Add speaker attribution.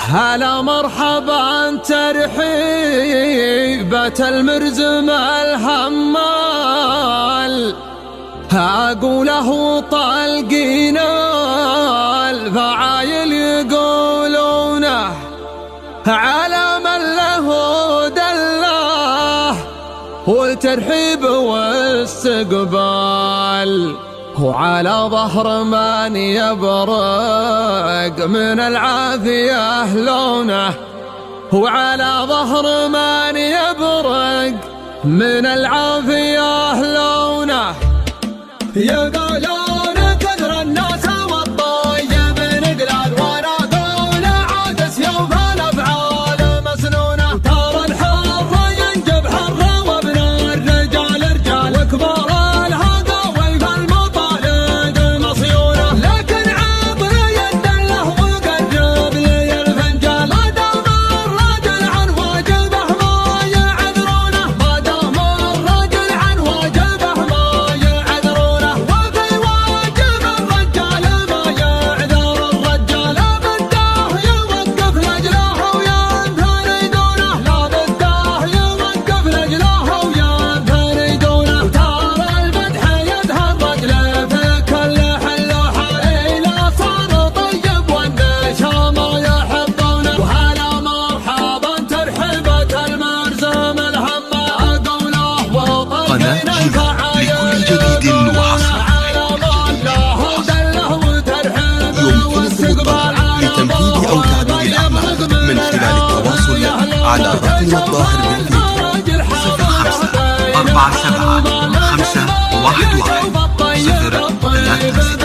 Speaker 1: هلا مرحبا ترحيبة المرزم الحمال، أقوله طالقين الفعايل يقولونه على من له دله والترحيب واستقبال، وعلى ظهر من يبرق من العافية لونه، وعلى ظهر من يبرق من العافية لونه. يقولون كثر الناس والطيب نقلال، وانا اقول عاد سيوف الافعال مسنونه. ترى الحر ينجب حر وابن الرجال رجال، وكبار الهداوي في المطالق مصيونه. لكن عطر يد له وقرب لي الفنجال، ما دام الرجل عن واجبه ما يعذرونه، ما دام الرجل عن واجبه ما يعذرونه. وفي واجب الرجال ما يعذر الرجال، لا بده يوقف لجله وينفردونه، لا بده يوقف لجله وينفردونه. وترى الفتح يتهرج له في كل حل وحال، إلا صار طيب والنشا ما يحبونه. وهلا مرحبا ترحيبة المرزم الحمال، أقوله وطالقين الفعايل
Speaker 2: لكل جديد وحصري لتنفيذ أو تعديل الأعمال من خلال التواصل على رقم الظاهر بالفيديو 05 47 5 11 0 3